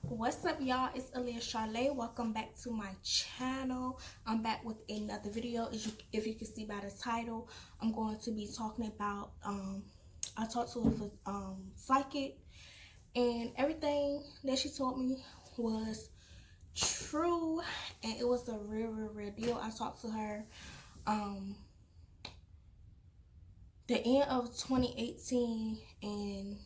What's up, y'all? It's Aaliyah Charlotte. Welcome back to my channel. I'm back with another video. If you can see by the title, I'm going to be talking about I talked to a psychic, and everything that she told me was true, and it was a real deal. I talked to her the end of 2018 and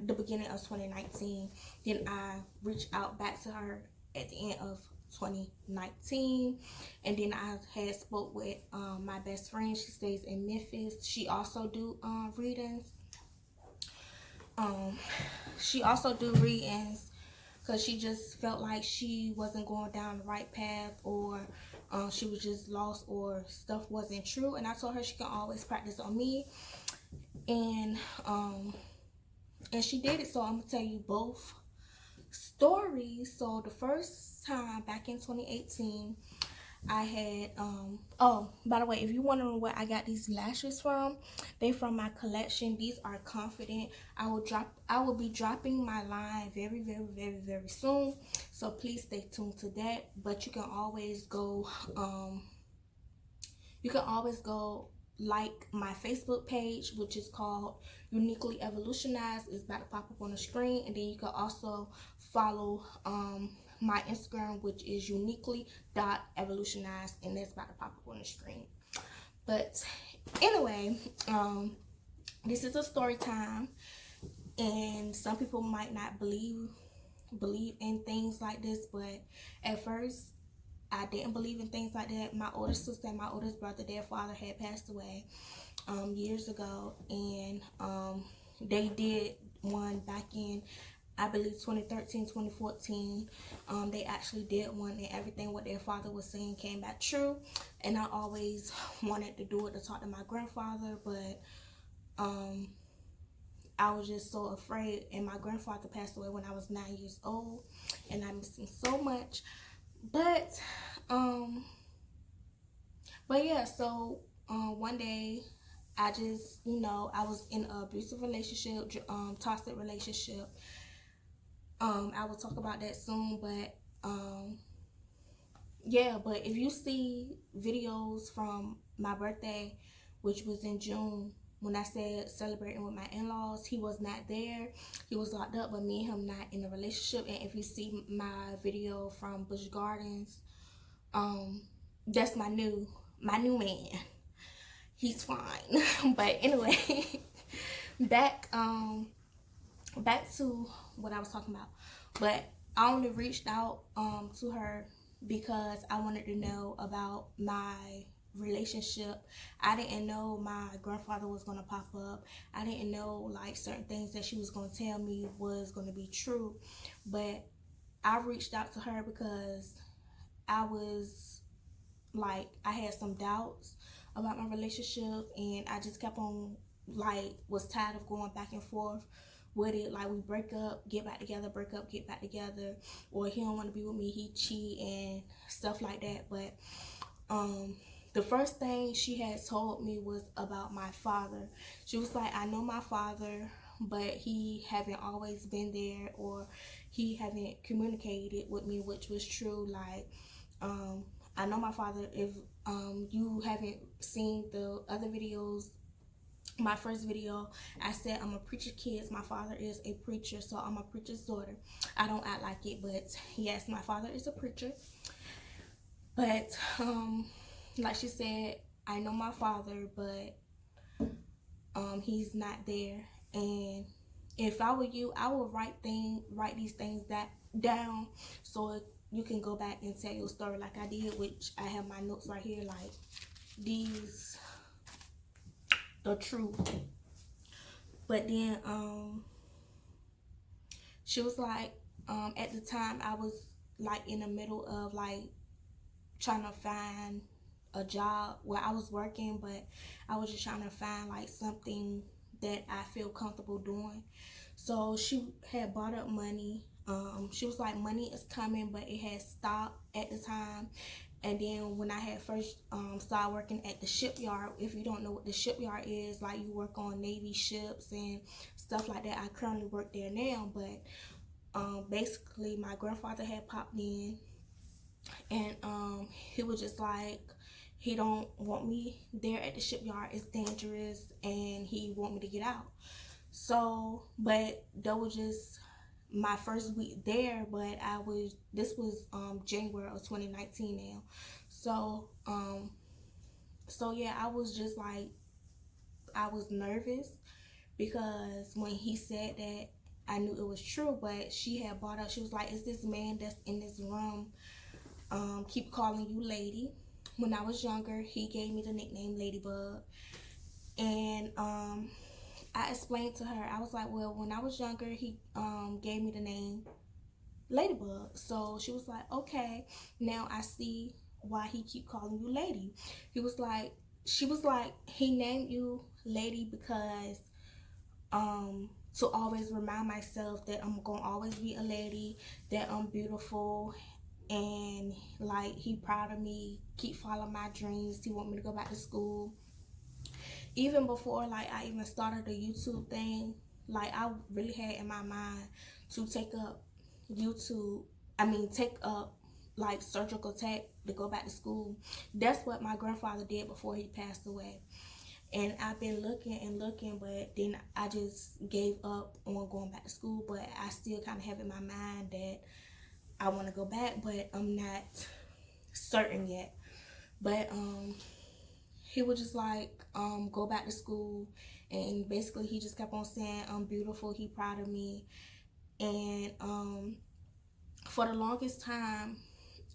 the beginning of 2019. Then I reached out back to her at the end of 2019, and then I had spoke with my best friend. She stays in Memphis. She also do readings. She also do readings because she just felt like she wasn't going down the right path, or she was just lost, or stuff wasn't true. And I told her she can always practice on me, and she did it. So I'm gonna tell you both stories. So the first time back in 2018, I had oh, by the way, if you're wondering where I got these lashes from, they from my collection. These are Confident. I will be dropping my line very soon, so please stay tuned to that. But you can always go like my Facebook page, which is called Uniquely Evolutionized. It's about to pop up on the screen. And then you can also follow my Instagram, which is uniquely.evolutionized, and that's about to pop up on the screen. But anyway, this is a story time, and some people might not believe in things like this, but at first I didn't believe in things like that. My older sister and my oldest brother, their father had passed away years ago, and they did one back in, I believe, 2013, 2014. They actually did one, and everything what their father was saying came back true. And I always wanted to do it, to talk to my grandfather, but I was just so afraid. And my grandfather passed away when I was 9 years old, and I miss him so much. But yeah, so one day I just, I was in an abusive relationship, toxic relationship. I will talk about that soon, but yeah, but if you see videos from my birthday, which was in June, when I said celebrating with my in-laws, he was not there. He was locked up, but me and him not in a relationship. And if you see my video from Busch Gardens, that's my new man. He's fine. But anyway, back to what I was talking about. But I only reached out to her because I wanted to know about my relationship. I didn't know my grandfather was going to pop up. I didn't know like certain things that she was going to tell me was going to be true. But I reached out to her because I was like, I had some doubts about my relationship, and I just kept on, like, was tired of going back and forth with it. Like, we break up, get back together, break up, get back together, or he don't want to be with me, he cheat and stuff like that. But the first thing she had told me was about my father. She was like, I know my father, but he haven't always been there, or he haven't communicated with me, which was true. Like, I know my father. If you haven't seen the other videos, my first video, I said I'm a preacher kid. My father is a preacher, so I'm a preacher's daughter. I don't act like it, but yes, my father is a preacher. But like she said, I know my father, but he's not there. And if I were you, I would write these things down, so you can go back and tell your story like I did, which I have my notes right here. Like, these the truth. But then she was like, at the time I was like in the middle of like trying to find a job where I was working, but I was just trying to find like something that I feel comfortable doing. So she had brought up money. She was like, money is coming, but it had stopped at the time. And then when I had first started working at the shipyard, if you don't know what the shipyard is, like, you work on Navy ships and stuff like that. I currently work there now, but basically my grandfather had popped in, and he was just like, he don't want me there at the shipyard, it's dangerous, and he want me to get out. So, but that was just my first week there, but this was January of 2019 now. So yeah, I was just like, I was nervous because when he said that, I knew it was true, but she had brought up, she was like, is this man that's in this room keep calling you lady? When I was younger, he gave me the nickname Ladybug. And I explained to her, I was like, well, when I was younger, he gave me the name Ladybug. So she was like, okay, now I see why he keep calling you lady. She was like, he named you lady because to always remind myself that I'm gonna always be a lady, that I'm beautiful, and like he proud of me, keep following my dreams. He want me to go back to school. Even before like I even started the YouTube thing, like I really had in my mind to take up YouTube. Take up like surgical tech to go back to school. That's what my grandfather did before he passed away. And I've been looking and looking, but then I just gave up on going back to school. But I still kind of have in my mind that I want to go back, but I'm not certain yet. But he was just like, go back to school, and basically he just kept on saying I'm beautiful, he proud of me. And for the longest time,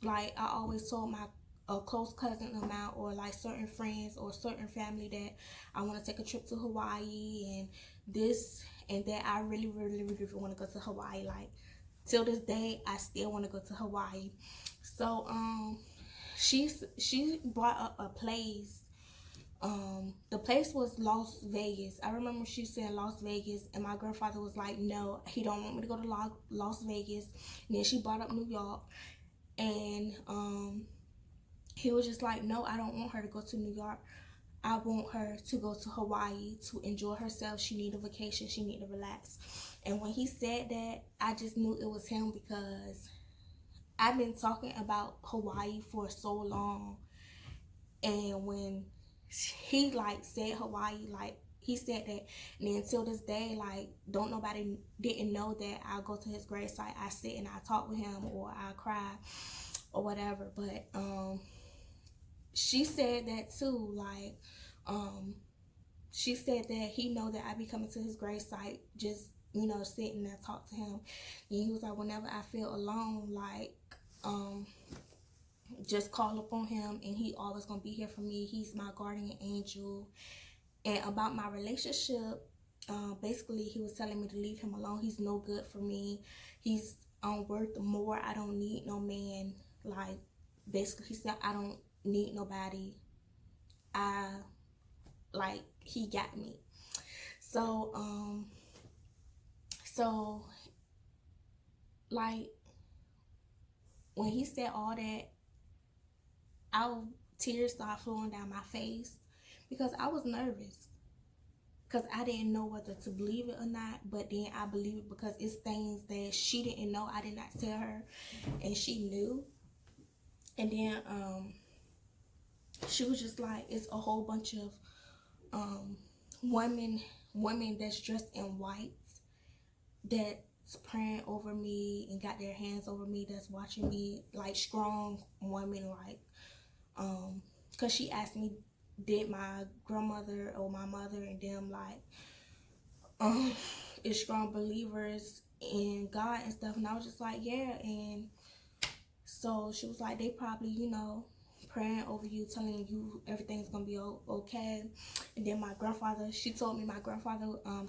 like I always told my a close cousin of mine, or like certain friends or certain family, that I want to take a trip to Hawaii and this and that. I really want to go to Hawaii. Like till this day, I still want to go to Hawaii. So she brought up a place. The place was Las Vegas. I remember she said Las Vegas, and my grandfather was like, no, he don't want me to go to Las Vegas. And then she brought up New York, and he was just like, no, I don't want her to go to New York. I want her to go to Hawaii to enjoy herself. She need a vacation. She need to relax. And when he said that, I just knew it was him, because I've been talking about Hawaii for so long. And when he like said Hawaii, like he said that, and then until this day, like nobody didn't know that I go to his gravesite, I sit and I talk with him, or I cry or whatever. But she said that too, like she said that he know that I be coming to his gravesite, just sitting and talk to him. And he was like, whenever I feel alone, like just call up on him, and he always gonna be here for me. He's my guardian angel. And about my relationship, basically he was telling me to leave him alone. He's no good for me. He's worth more. I don't need no man. Like basically he said, I don't need nobody. He got me. So like when he said all that, tears started flowing down my face, because I was nervous, because I didn't know whether to believe it or not. But then I believe it, because it's things that she didn't know. I did not tell her, and she knew. And then she was just like, it's a whole bunch of women that's dressed in white, that's praying over me and got their hands over me, that's watching me, like strong women, like because she asked me, did my grandmother or my mother and them is strong believers in God and stuff. And I was just like, yeah. And so she was like, they probably praying over you, telling you everything's gonna be okay. And then my grandfather, told me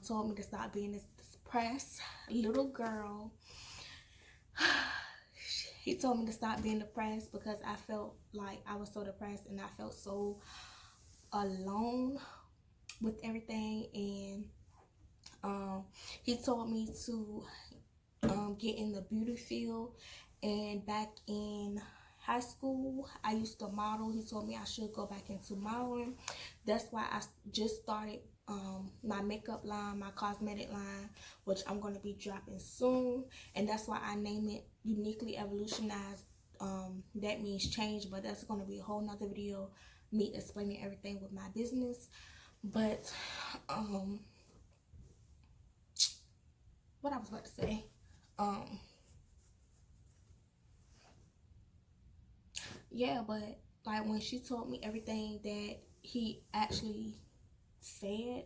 told me to stop being this depressed little girl. He told me to stop being depressed, because I felt like I was so depressed, and I felt so alone with everything. And he told me to get in the beauty field. And back in high school, I used to model. He told me I should go back into modeling. That's why I just started my makeup line, my cosmetic line, which I'm going to be dropping soon. And that's why I name it Uniquely Evolutionized. That means change, but that's going to be a whole nother video, me explaining everything with my business. But what I was about to say, yeah, but like when she told me everything that he actually said,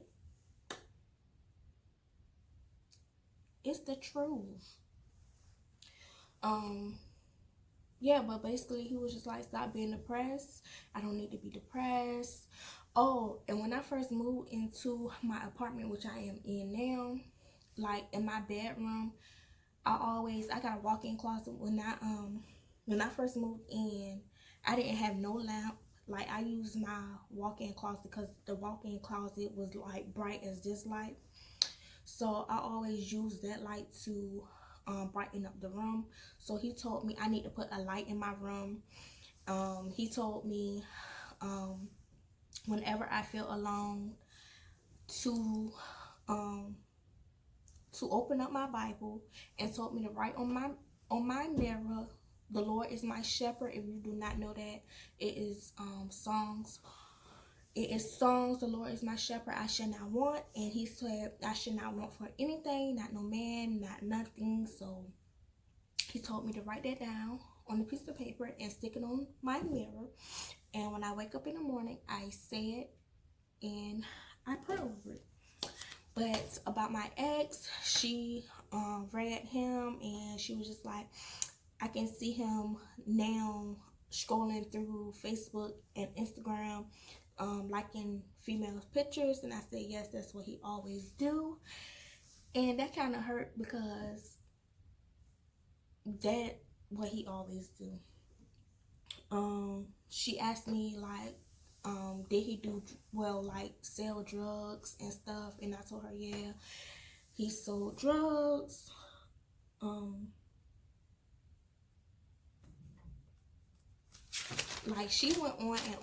it's the truth. Yeah, but basically he was just like, stop being depressed. I don't need to be depressed. Oh, and when I first moved into my apartment, which I am in now, like in my bedroom, I got a walk-in closet. When I first moved in, I didn't have no lamp. Like I used my walk-in closet because the walk-in closet was like bright as this light. So I always use that light to brighten up the room. So he told me I need to put a light in my room. He told me whenever I feel alone to open up my Bible, and told me to write on my mirror, the Lord is my shepherd. If you do not know that, it is Songs. It is Songs, the Lord is my shepherd, I shall not want. And he said I should not want for anything, not no man, not nothing. So he told me to write that down on a piece of paper and stick it on my mirror. And when I wake up in the morning, I say it and I pray over it. But about my ex, she read him and she was just like, I can see him now scrolling through Facebook and Instagram, liking females' pictures. And I said, yes, that's what he always do. And that kind of hurt because that what he always do. She asked me like, did he do well, like sell drugs and stuff? And I told her, yeah, he sold drugs. Like she went on and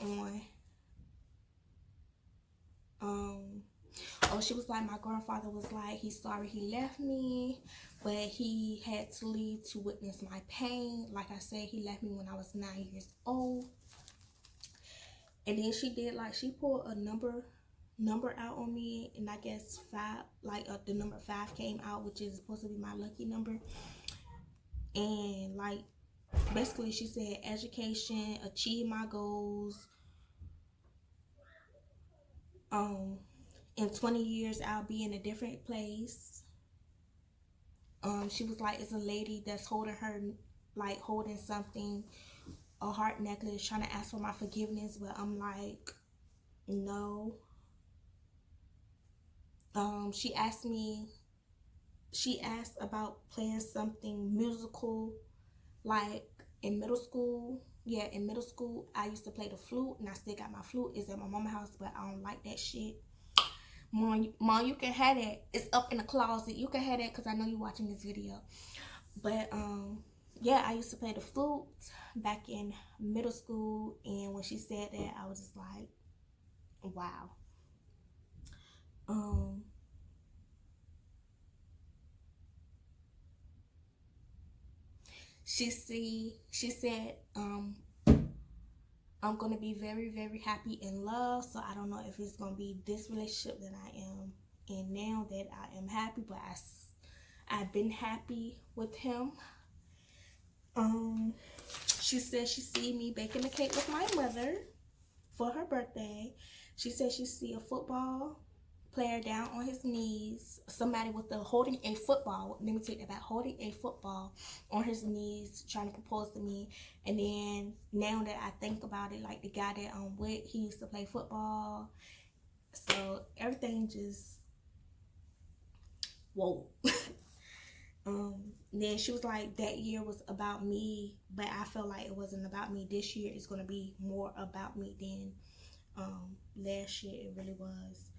on. Oh, she was like, my grandfather was like, he's sorry he left me, but he had to leave to witness my pain. Like I said, he left me when I was 9 years old. And then she did like, she pulled a number out on me, and I guess 5, like the number 5 came out, which is supposed to be my lucky number. And like basically she said, education, achieve my goals, in 20 years I'll be in a different place. She was like, it's a lady that's holding her, like holding something, a heart necklace, trying to ask for my forgiveness. But I'm like, no. She asked about playing something musical, like in middle school. Yeah, in middle school, I used to play the flute, and I still got my flute. It's at my mama's house, but I don't like that shit. Mom, you can have that. It's up in the closet. You can have that because I know you're watching this video. But, yeah, I used to play the flute back in middle school, and when she said that, I was just like, wow. She said, I'm going to be very, very happy in love. So I don't know if it's going to be this relationship that I am in now that I am happy, but I've been happy with him. She said she see me baking a cake with my mother for her birthday. She said she see a football player down on his knees, somebody with holding a football, let me take that back, holding a football on his knees, trying to propose to me. And then now that I think about it, like the guy that I'm with, he used to play football. So everything just, whoa. Then she was like, that year was about me, but I feel like it wasn't about me. This year is going to be more about me than last year it really was.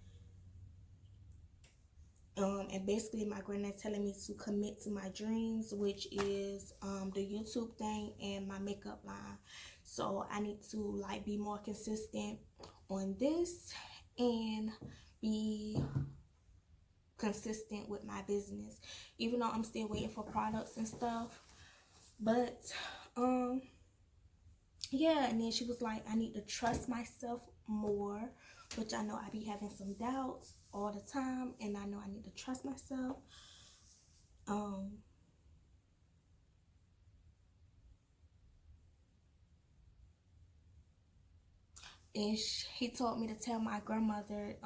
And basically my granddad telling me to commit to my dreams, which is the YouTube thing and my makeup line. So I need to like be more consistent on this and be consistent with my business, even though I'm still waiting for products and stuff. But yeah, and then she was like, I need to trust myself more, which I know I be having some doubts all the time, and I know I need to trust myself. And he told me to tell my grandmother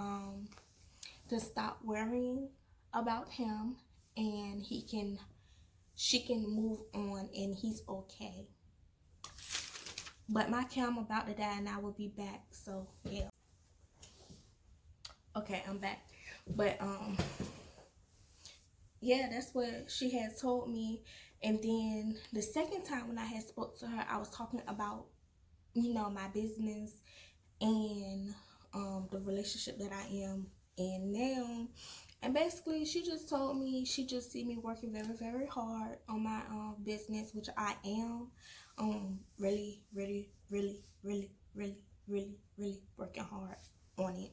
to stop worrying about him, and she can move on, and he's okay. But my cam about to die, and I will be back. So yeah. Okay, I'm back. But yeah, that's what she had told me. And then the second time when I had spoke to her, I was talking about, you know, my business and the relationship that I am in now. And basically, she just told me she just see me working very, very hard on my business, which I am really, really, really, really, really, really, really working hard on it.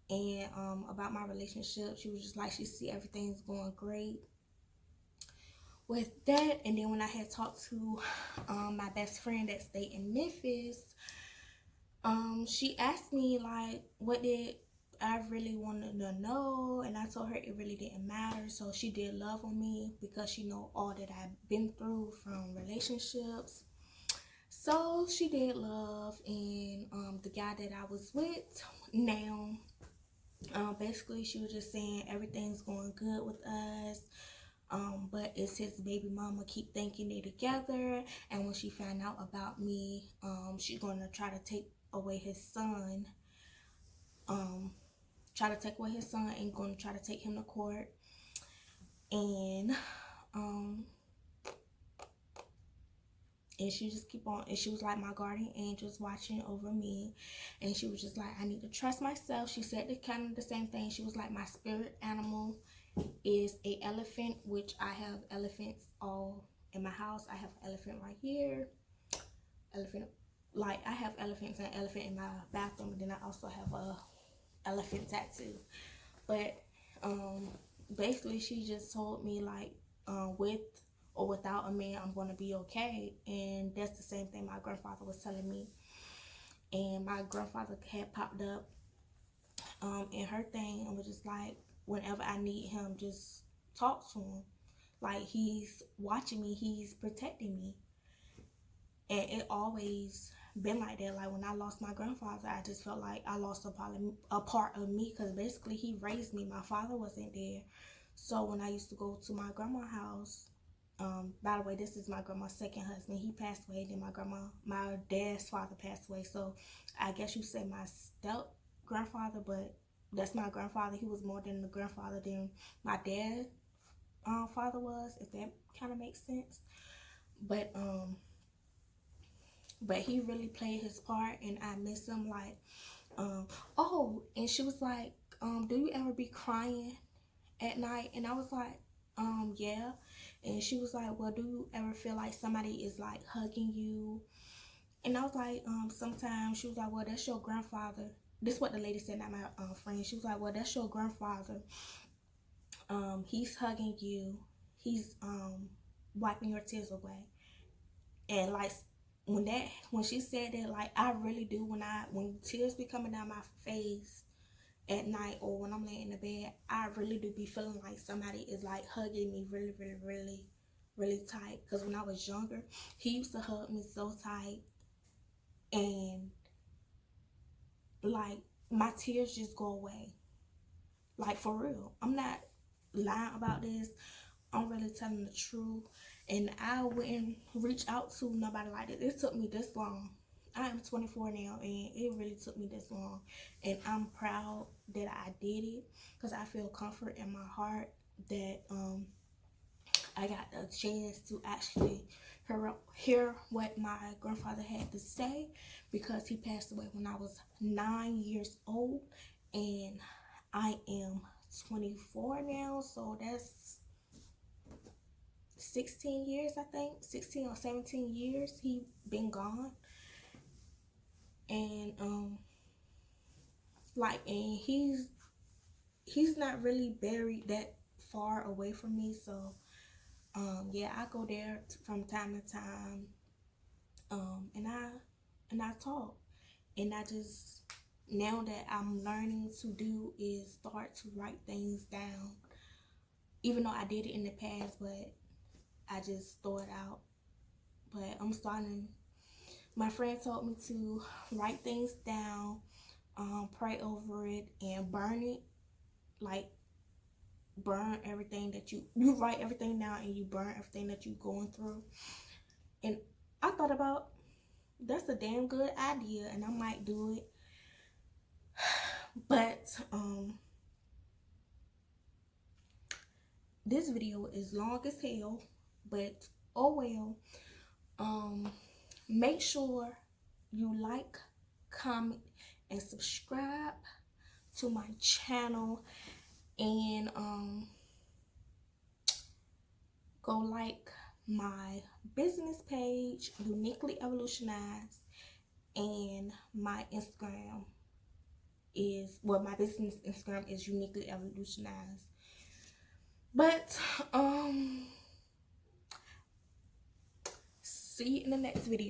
And about my relationship, she was just like, she see everything's going great with that. And then when I had talked to my best friend that stayed in Memphis, she asked me like, what did I really wanted to know, and I told her it really didn't matter. So she did love on me because she know all that I've been through from relationships. So she did love, and the guy that I was with now, basically she was just saying everything's going good with us. But it's his baby mama keep thinking they together, and when she found out about me, she's gonna try to take away his son. Try to take away his son and gonna try to take him to court. And and she just keep on, and she was like my guardian angels watching over me, and she was just like, I need to trust myself. She said the kind of the same thing. She was like, my spirit animal is a elephant, which I have elephants all in my house. I have an elephant right here, elephant, like I have elephants and an elephant in my bathroom, and then I also have a elephant tattoo. But basically she just told me like, with or without a man, I'm gonna be okay. And that's the same thing my grandfather was telling me. And my grandfather had popped up in her thing and was just like, whenever I need him, just talk to him. Like, he's watching me, he's protecting me. And it always been like that. Like, when I lost my grandfather, I just felt like I lost a part of me, because basically he raised me. My father wasn't there. So when I used to go to my grandma's house, by the way, this is my grandma's second husband. He passed away. Then my dad's father passed away. So I guess you say my step grandfather, but that's my grandfather. He was more than the grandfather than my dad father was, if that kind of makes sense. But he really played his part, and I miss him. Like, oh, and she was like, do you ever be crying at night? And I was like, yeah. And she was like, well, do you ever feel like somebody is like hugging you? And I was like, sometimes. She was like, well, that's your grandfather. This is what the lady said, not my friend. She was like, well, that's your grandfather. He's hugging you. He's wiping your tears away. And like, when she said that, like, I really do, when tears be coming down my face at night, or when I'm laying in the bed, I really do be feeling like somebody is like hugging me really, really, really, really tight. Because when I was younger, he used to hug me so tight, and like my tears just go away. Like, for real, I'm not lying about this. I'm really telling the truth. And I wouldn't reach out to nobody like this. It took me this long. I am 24 now, and it really took me this long. And I'm proud that I did it, because I feel comfort in my heart that I got the chance to actually hear what my grandfather had to say, because he passed away when I was 9 years old, and I am 24 now, so that's 16 years, I think. 16 or 17 years he been gone. And like, and he's he's not really buried that far away from me. So yeah, I go there from time to time, and I talk, and I just, now that I'm learning to do is start to write things down, even though I did it in the past, but I just throw it out. But I'm starting. My friend told me to write things down, pray over it, and burn it. Like, burn everything that you write everything down, and you burn everything that you're going through. And I thought about, that's a damn good idea, and I might do it. But this video is long as hell, but oh well. Make sure you like, comment, and subscribe to my channel, and go like my business page, Uniquely Evolutionized, and my Instagram is, well, my business Instagram is Uniquely Evolutionized. But see you in the next video.